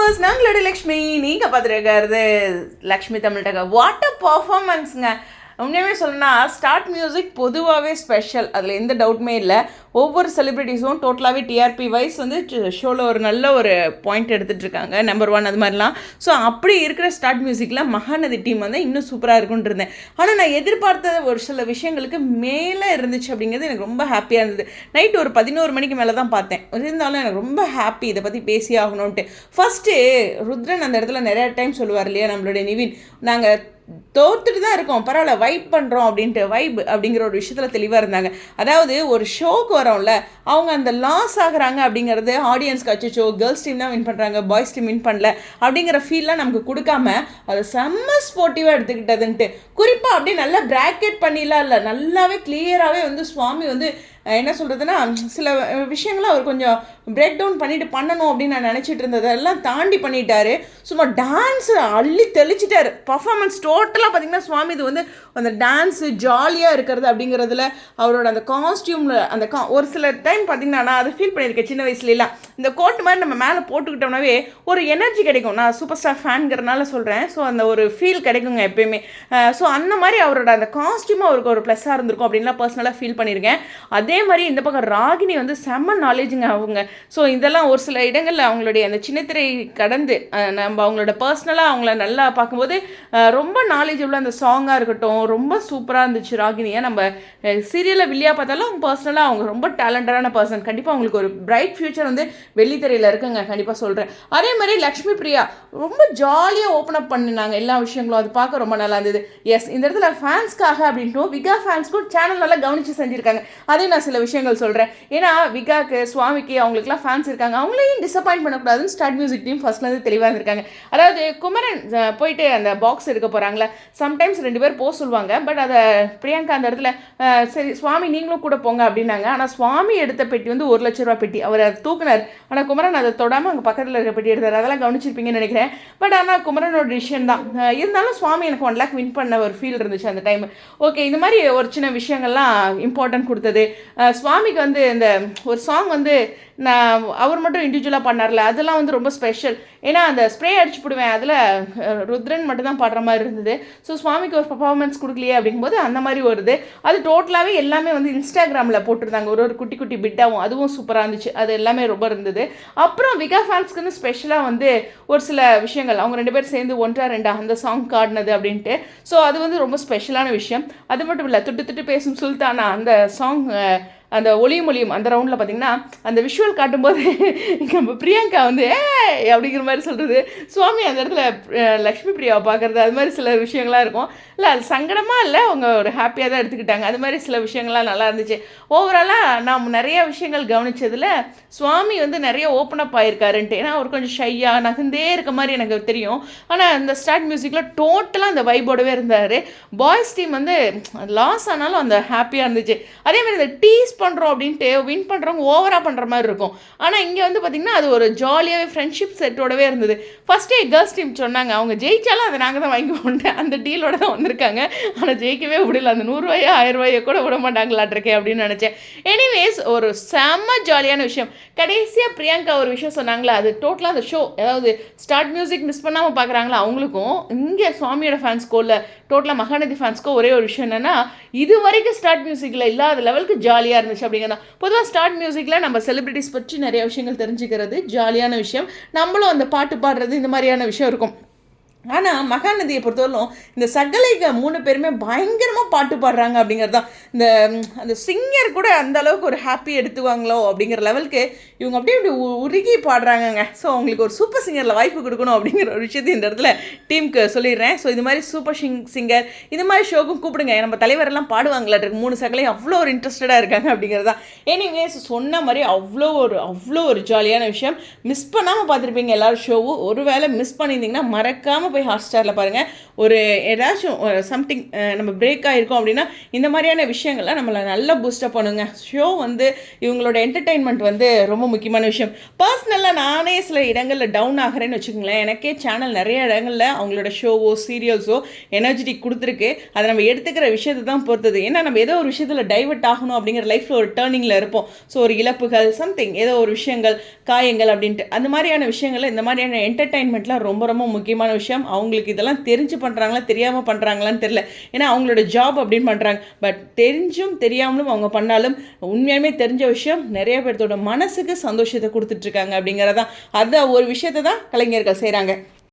Viewers, நாங்களோட Lakshmi. நீங்கள் பார்த்துருக்கிறது லக்ஷ்மி தமிழ் டக. What a பர்ஃபார்மன்ஸுங்க. உண்மையுமே சொல்லணும்னா ஸ்டார்ட் மியூசிக் பொதுவாகவே ஸ்பெஷல், அதில் எந்த டவுட்டுமே இல்லை. ஒவ்வொரு செலிப்ரிட்டிஸும் டோட்டலாகவே டிஆர்பி வைஸ் வந்து ஷோவில் ஒரு நல்ல ஒரு பாயிண்ட் எடுத்துகிட்டு இருக்காங்க, நம்பர் 1 அது மாதிரிலாம். ஸோ அப்படி இருக்கிற ஸ்டார்ட் மியூசிக்கில் மகாநதி டீம் வந்து இன்னும் சூப்பராக இருக்குன்னு இருந்தேன். ஆனால் நான் எதிர்பார்த்த ஒரு சில விஷயங்களுக்கு மேலே இருந்துச்சு அப்படிங்கிறது எனக்கு ரொம்ப ஹாப்பியாக இருந்தது. நைட்டு ஒரு 11 மணிக்கு மேலே தான் பார்த்தேன். இருந்தாலும் எனக்கு ரொம்ப ஹாப்பி இதை பற்றி பேசி ஆகணும்ன்ட்டு. ஃபஸ்ட்டு ருத்ரன் அந்த இடத்துல நிறையா டைம் சொல்லுவார் இல்லையா, நம்மளுடைய நிவின், நாங்கள் தோத்துட்டு தான் இருக்கோம், பரவாயில்ல வைப் பண்ணுறோம் அப்படின்ட்டு. வைப் அப்படிங்கிற ஒரு விஷயத்தில் தெளிவாக இருந்தாங்க. அதாவது ஒரு ஷோக்கு வரோம்ல, அவங்க அந்த லாஸ் ஆகுறாங்க அப்படிங்கிறது ஆடியன்ஸ்க்கு அச்சோ கேர்ள்ஸ் டீம் தான் வின் பண்ணுறாங்க, பாய்ஸ் டீம் வின் பண்ணல அப்படிங்கிற ஃபீல்லாம் நமக்கு கொடுக்காம அதை செம்ம ஸ்போர்ட்டிவாக எடுத்துக்கிட்டதுன்ட்டு. குறிப்பாக அப்படியே நல்லா ப்ராக்கெட் பண்ணிலாம் இல்லை, நல்லாவே கிளியராகவே வந்து சுவாமி வந்து என்ன சொல்கிறதுனா சில விஷயங்களை அவர் கொஞ்சம் பிரேக் டவுன் பண்ணிட்டு பண்ணணும் அப்படின்னு நான் நினச்சிட்டு இருந்ததெல்லாம் தாண்டி பண்ணிட்டாரு. சும்மா டான்ஸு அள்ளி தெளிச்சிட்டாரு. பர்ஃபார்மன்ஸ் டோட்டலாக பார்த்திங்கன்னா சுவாமி இது வந்து அந்த டான்ஸு ஜாலியாக இருக்கிறது அப்படிங்கிறதுல அவரோட அந்த காஸ்டியூமில் அந்த ஒரு சில டைம் பார்த்திங்கன்னா நான் அதை ஃபீல் பண்ணியிருக்கேன் சின்ன வயசுலாம். இந்த கோட் மாதிரி நம்ம மேலே போட்டுக்கிட்டோம்னாவே ஒரு எனர்ஜி கிடைக்கும். நான் சூப்பர் ஸ்டார் ஃபேன்கிறனால சொல்கிறேன். ஸோ அந்த ஒரு ஃபீல் கிடைக்குங்க எப்பயுமே. ஸோ அந்த மாதிரி அவரோட அந்த காஸ்டியூமும் அவருக்கு ஒரு ப்ளஸ்ஸாக இருந்திருக்கும் அப்படின்லாம் பர்சனலாக ஃபீல் பண்ணியிருக்கேன். அதே மாதிரி இந்த பக்கம் ராகினி வந்து செம்ம நாலேஜுங்க அவங்க. ஸோ இதெல்லாம் ஒரு சில இடங்களில் அவங்களுடைய அந்த சின்னத்திரை கடந்து நம்ம அவங்களோட பர்சனலாக அவங்கள நல்லா பார்க்கும்போது ரொம்ப நாலேஜபிளாக அந்த சாங்காக இருக்கட்டும் ரொம்ப சூப்பராக இருந்துச்சு. ராகினியை நம்ம சீரியலில் வில்லியாக பார்த்தாலும் அவங்க பர்சனலாக அவங்க ரொம்ப டேலண்டடான பர்சன். கண்டிப்பாக அவங்களுக்கு ஒரு பிரைட் ஃபியூச்சர் வந்து வெள்ளித்திரையில் இருக்குங்க, கண்டிப்பாக சொல்கிறேன். அதே மாதிரி லக்ஷ்மி பிரியா ரொம்ப ஜாலியாக ஓப்பன் அப் பண்ணினாங்க எல்லா விஷயங்களும். அது பார்க்க ரொம்ப நல்லா இருந்தது. எஸ், இந்த இடத்துல ஃபேன்ஸ்க்காக அப்படின்ட்டு விகா ஃபேன்ஸ்க்கும் சேனல் நல்லா கவனித்து செஞ்சுருக்காங்க. அதே நான் சில விஷயங்கள் சொல்கிறேன். ஏன்னா விகாக்கு சுவாமிக்கு அவங்களுக்குலாம் ஃபேன்ஸ் இருக்காங்க, அவங்களையும் டிசப்பாயிண்ட் பண்ணக்கூடாதுன்னு ஸ்டார்ட் மியூசிக் டீம் ஃபர்ஸ்ட்லேருந்து தெளிவாக இருந்திருக்காங்க. அதாவது குமரன் போயிட்டு அந்த பாக்ஸ் எடுக்க போகிறாங்களே, சம்டைம்ஸ் 2 பேர் போக சொல்லுவாங்க. பட் அதை பிரியங்கா அந்த இடத்துல சரி சுவாமி நீங்களும் கூட போங்க அப்படின்னாங்க. ஆனால் சுவாமி எடுத்த பெட்டி வந்து 1 லட்ச ரூபா பெட்டி, அவர் அதை தூக்குனார். ஆனால் குமரன் அதை தொடாமல் அங்கே பக்கத்தில் இருக்க பெட்டி எடுத்தார். அதெல்லாம் கவனிச்சிருப்பீங்கன்னு நினைக்கிறேன். பட் ஆனால் குமரனோட டிசிஷன் தான். இருந்தாலும் சுவாமி எனக்கு 1 லேக் வின் பண்ண ஒரு ஃபீல் இருந்துச்சு அந்த டைம். ஓகே, இந்த மாதிரி ஒரு சின்ன விஷயங்கள்லாம் இம்பார்ட்டன்ட் கொடுத்தது. சுவாமிக்கு வந்து இந்த ஒரு சாங் வந்து நான் அவர் மட்டும் இண்டிவிஜுவலாக பண்ணார்ல, அதெல்லாம் வந்து ரொம்ப ஸ்பெஷல். ஏன்னா அந்த ஸ்ப்ரே அடிச்சு போடுவேன், அதில் ருத்ரன் மட்டும் தான் பாடுற மாதிரி இருந்தது. ஸோ சுவாமிக்கு ஒரு பர்ஃபார்மன்ஸ் கொடுக்கலையே அப்படிங்கும்போது அந்த மாதிரி வருது. அது டோட்டலாகவே எல்லாமே வந்து இன்ஸ்டாகிராமில் போட்டிருந்தாங்க, ஒரு குட்டி குட்டி பிட்டாகவும். அதுவும் சூப்பராக இருந்துச்சு. அது எல்லாமே ரொம்ப இருந்தது. அப்புறம் விகா ஃபேன்ஸ்க்குன்னு ஸ்பெஷலாக வந்து ஒரு சில விஷயங்கள் அவங்க 2 பேர் சேர்ந்து 1 2 அந்த சாங் காடினது அப்படின்ட்டு. ஸோ அது வந்து ரொம்ப ஸ்பெஷலான விஷயம். அது மட்டும் இல்லை, துட்டு துட்டு பேசும் சுல்தானா அந்த சாங், அந்த ஒளியும் ஒளியும் அந்த ரவுண்டில் பார்த்திங்கன்னா அந்த விஷுவல் காட்டும்போது நம்ம பிரியங்கா வந்து அப்படிங்கிற மாதிரி சொல்கிறது, சுவாமி அந்த இடத்துல லக்ஷ்மி பிரியாவை பார்க்குறது, அது மாதிரி சில விஷயங்கள்லாம் இருக்கும். இல்லை அது சங்கடமாக இல்லை, அவங்க ஒரு ஹாப்பியாக தான் எடுத்துக்கிட்டாங்க. அது மாதிரி சில விஷயங்கள்லாம் நல்லா இருந்துச்சு. ஓவராலாக நாம் நிறைய விஷயங்கள் கவனித்ததில் சுவாமி வந்து நிறைய ஓப்பன் அப் ஆகிருக்காருன்ட்டு. ஏன்னா அவர் கொஞ்சம் ஷையாக நகர்ந்தே இருக்க மாதிரி எனக்கு தெரியும். ஆனால் அந்த ஸ்டார்ட் மியூசிக்கில் டோட்டலாக அந்த வைபோடவே இருந்தார். பாய்ஸ் டீம் வந்து லாஸ் ஆனாலும் அந்த ஹாப்பியாக இருந்துச்சு. அதேமாதிரி இந்த டீஸ் பண்ணுறோம் அப்படின்ட்டு வின் பண்ணுறவங்க ஓவராக பண்ணுற மாதிரி இருக்கும். ஆனால் இங்கே வந்து பார்த்திங்கன்னா அது ஒரு ஜாலியாகவே ஃப்ரெண்ட்ஷிப் செட்டோடவே இருந்தது. ஃபஸ்ட்டே கேர்ள்ஸ் டீம் சொன்னாங்க அவங்க ஜெயிச்சாலும் அதை நாங்கள் தான் வாங்கிக்கோண்டு அந்த டீலோட தான் வந்திருக்காங்க. ஆனால் ஜெயிக்கவே விடல, அந்த 100 ரூபாயோ 1000 ரூபாயோ கூட விட மாட்டாங்களாட்டிருக்கே அப்படின்னு நினச்சேன். எனிவேஸ் ஒரு செம்ம ஜாலியான விஷயம். கடைசியாக பிரியங்கா ஒரு விஷயம் சொன்னாங்களே, அது டோட்டலாக அந்த ஷோ, அதாவது ஸ்டார்ட் மியூசிக் மிஸ் பண்ணாமல் பார்க்குறாங்களா அவங்களுக்கும், இங்கே சுவாமியோட ஃபேன்ஸ்க்கோ இல்லை டோட்டலாக மகாநதி ஃபேன்ஸ்க்கோ ஒரே ஒரு விஷயம் என்னென்னா, இது வரைக்கும் ஸ்டார்ட் மியூசிக்கில் இல்லாத லெவலுக்கு ஜாலியாக இருந்துச்சு அப்படிங்கிறதா. பொதுவாக ஸ்டார்ட் மியூசிக்கில் நம்ம செலிபிரிட்டிஸ் பற்றி நிறைய விஷயங்கள் தெரிஞ்சுக்கிறது ஜாலியான விஷயம். நம்மளும் அந்த பாட்டு பாடுறது இந்த மாதிரியான விஷயம் இருக்கும். ஆனால் மகாநதியை பொறுத்தவரைக்கும் இந்த சகலைக 3 பேருமே பயங்கரமாக பாட்டு பாடுறாங்க அப்படிங்கிறது தான். அந்த சிங்கர் கூட அந்த அளவுக்கு ஒரு ஹாப்பி எடுத்துவாங்களோ அப்படிங்கிற லெவலுக்கு இவங்க அப்படியே இப்படி உருகி பாடுறாங்கங்க. ஸோ அவங்களுக்கு ஒரு சூப்பர் சிங்கரில் வாய்ப்பு கொடுக்கணும் அப்படிங்கிற ஒரு விஷயத்தை இந்த இடத்துல டீமுக்கு சொல்லிடுறேன். ஸோ இது மாதிரி சூப்பர் சிங்கர் இது மாதிரி ஷோக்கும் கூப்பிடுங்க. நம்ம தலைவரெல்லாம் பாடுவாங்களாட்டிருக்கு, 3 சகலை அவ்வளோ ஒரு இன்ட்ரெஸ்டடாக இருக்காங்க அப்படிங்கிறது தான். எனிவேஸ் சொன்ன மாதிரி அவ்வளோ ஒரு ஜாலியான விஷயம். மிஸ் பண்ணாமல் பார்த்துருப்பீங்க எல்லோரும் ஷோவும். ஒரு வேளை மிஸ் பண்ணியிருந்தீங்கன்னா மறக்காமல் போய் ஹாட்ஸ்டாரில் பாருங்கள். ஒரு ஏதாச்சும் சம்திங் நம்ம பிரேக் ஆகிருக்கோம் அப்படின்னா இந்த மாதிரியான விஷயங்கள்லாம் நம்மளை நல்லா பூஸ்டப் பண்ணுங்க. ஷோ வந்து இவங்களோட என்டர்டெயின்மெண்ட் வந்து ரொம்ப முக்கியமான விஷயம். பர்சனலாக நானே சில இடங்களில் டவுன் ஆகிறேன்னு வச்சுக்கோங்களேன். எனக்கே சேனல் நிறைய இடங்களில் அவங்களோட ஷோவோ சீரியல்ஸோ எனர்ஜெட்டிக் கொடுத்துருக்கு. அதை நம்ம எடுத்துக்கிற விஷயத்தை தான் பொறுத்தது. ஏன்னா நம்ம ஏதோ ஒரு விஷயத்தில் டைவர்ட் ஆகணும் அப்படிங்கிற லைஃப்பில் ஒரு டேர்னிங்கில் இருப்போம். ஸோ ஒரு இழப்புகள் சம்திங் ஏதோ ஒரு விஷயங்கள் காயங்கள் அப்படின்ட்டு அந்த மாதிரியான விஷயங்கள் இந்த மாதிரியான என்டர்டெயின்மெண்ட்லாம் ரொம்ப ரொம்ப முக்கியமான விஷயம். அவங்களுக்கு இதெல்லாம் தெரிஞ்சு பண்ணுறாங்களா தெரியாமல் பண்ணுறாங்களான்னு தெரியல. ஏன்னா அவங்களோட ஜாப் அப்படின்னு பண்ணுறாங்க. பட் தெரிஞ்சும் தெரியாமலும் அவங்க பண்ணாலும் உண்மையாலுமே தெரிஞ்ச விஷயம் நிறைய பேர்த்தோட மனசுக்கு சந்தோஷத்தை கொடுத்துட்ருக்காங்க அப்படிங்கிறதான். அந்த ஒரு விஷயத்தை தான் கலைஞர்கள் செய்கிறாங்க.